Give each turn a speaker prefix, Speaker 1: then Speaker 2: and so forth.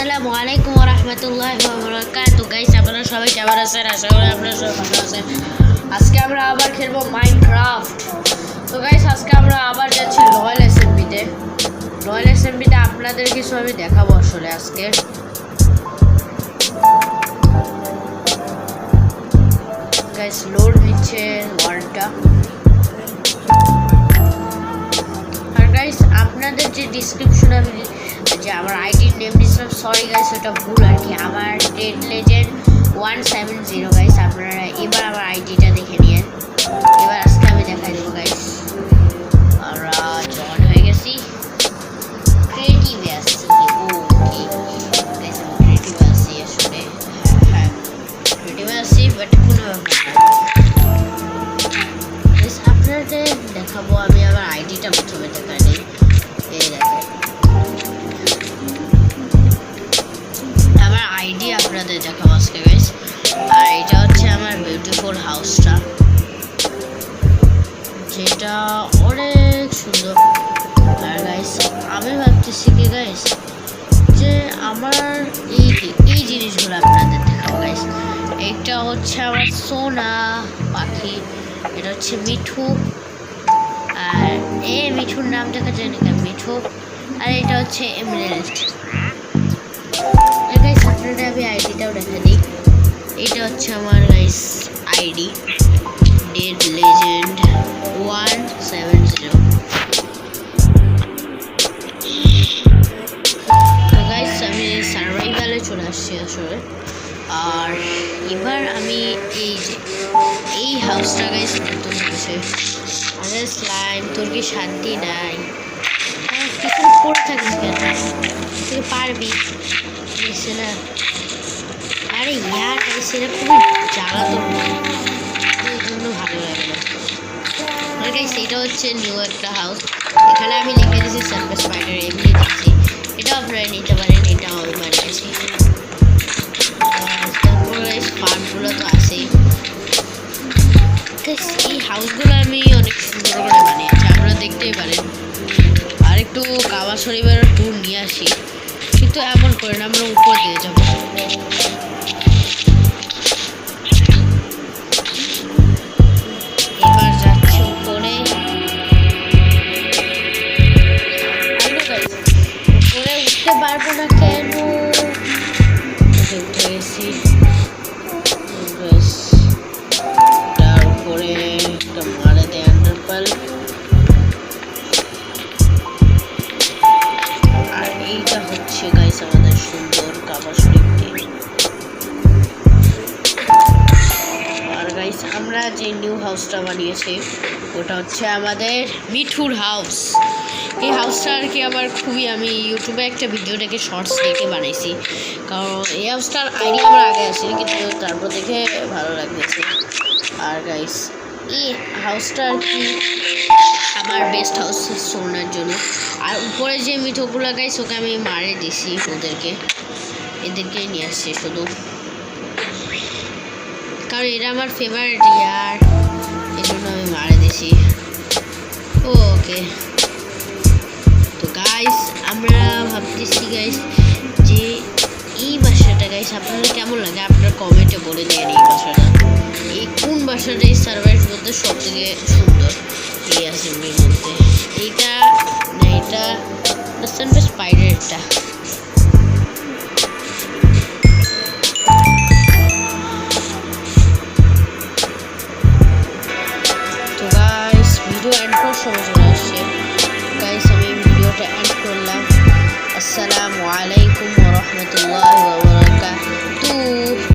Speaker 1: আসসালামু আলাইকুম ওয়া রাহমাতুল্লাহি ওয়া বারাকাতুহু। গাইস, আপনারা সবাই কেমন আছেন? আশা করি আপনারা সবাই ভালো আছেন। আজকে আমরা আবার খেলবো মাইনক্রাফট। তো গাইস, আজকে আমরা আবার যাচ্ছি রয়্যাল এসএমবিতে। রয়্যাল এসএমবিতে আপনাদের কিছু আমি দেখাবো আসলে আজকে। গাইস, লোড নিচ্ছে ওয়ার্ল্ডটা। আর গাইস, আপনাদের যে ডিসক্রিপশনে আমি যে আমার আইডির নেম দিয়েছিলাম, সরি গাইস, ওটা ভুল আর কি। আমার ডেড লেজেন্ড 170 গাইস। আপনারা এবার আমার আইডিটা দেখে নিন। এবার আজকে আমি দেখাই দেবো গাইস। আমরা জয়েন হয়ে গেছি, ক্রিয়েটিভে আসছি। ওকে গাইস, আমি ক্রিয়েটিভে আসছি আসলে। হ্যাঁ, ক্রিয়েটিভে আসছি, বাট কোনো ব্যাপার না গাইস। আপনাদের দেখাবো আমি আমার আইডিটা প্রথমে দেখাই নিই। এই দেখেন আমার আইডি আপনাদের দেখাবো আজকে গাইস। আর এটা হচ্ছে আমার বিউটিফুল হাউসটা, যেটা অনেক সুন্দর। আর গাইস, আমি ভাবতেছি কি গাইস, যে আমার এই জিনিসগুলো আপনাদের দেখাবো গাইস। এইটা হচ্ছে আমার সোনা পাখি, এটা হচ্ছে মিঠু। আর এই মিঠুর নাম দেখা যায় না, মিঠু। আর এটা হচ্ছে এমরাল্ড। গাইস, আপনাদের আমি আইডিটাও দেখা দিই। এটা হচ্ছে আমার গাইস আইডি, ডেড লেজেন্ড 170। তো গাইস, আমি সার্ভাইভালে চলে আসছি আসলে। আর এবার আমি এই হাউসটা গাইস নতুন হয়েছে। আরে স্লাইম, তোর কি শান্তি নাই? কিছু পড়ে থাকিস কেন? তুই পারবি না? আরে ইয়ার গাইস, এটা খুবই জ্বালাতন, এর জন্য ভালো লাগে না। আর গাইস, এটা হচ্ছে নিউ একটা হাউস। এখানে আমি লিখে দিয়েছি সার্ফেস স্পাইডার, এমনি দিচ্ছি। এটাও আপনারা নিতে পারেন, এটাও আমি বানিয়েছি। তারপর গাইস, ফার্মগুলো তো আছেই। এই হাউসগুলো আমি অনেক সুন্দর করে বানিয়েছি, আপনারা দেখতেই পারেন। আর একটু কাবা শরীফের ট্যুর নিয়ে আসি, কিন্তু এমন করে না, আমরা উপর দিয়ে যাবো। এবার যাচ্ছি উপরে। উপরে উঠতে পারবো না কেন? উঠে গেছি। তার উপরে একটা মারা দেয় আন্ডারপাল। আর এইটা হচ্ছে গাইস আমাদের সুন্দর কাবা শরীফটি। আর গাইস, আমরা যে নিউ হাউসটা বানিয়েছি ওটা হচ্ছে আমাদের মিঠুর হাউস। এই হাউসটা আর কি আমার খুবই, আমি ইউটিউবে একটা ভিডিও দেখে শর্টস দেখে বানাইছি। কারণ এই হাউসটার আইডিয়া আমার আগে আসে, কিন্তু তারপর দেখে ভালো লাগতেছে। আর গাইস, এই হাউসটা আর কি আমার বেস্ট হাউস শোনার জন্য। আর উপরে যে মিঠোগুলো গাইস, ওকে আমি মারে দিছি, এদেরকে নিয়ে আসছি শুধু, কারণ এরা আমার ফেভারিট ইয়ার, এই জন্য আমি মারে দিছি। ওকে, তো গাইস, আমরা ভাবতেছি গাইস যে এই বাসাটা গাইস আপনাদের কেমন লাগে, আপনারা কমেন্টে বলে দেন। এই বাসাটা, এই কোন বাসাটা এই সার্ভাইভের মধ্যে সব থেকে সুন্দর এই অ্যাসেম্বলির মধ্যে? এইটা না, এটা সার্ফেস স্পাইডারটা। তো গাইস, ভিডিও এন্ড করার সময় চলে আসছে। গাইস, আমি ভিডিওটা এন্ড করলাম। আসসালামু আলাইকুম।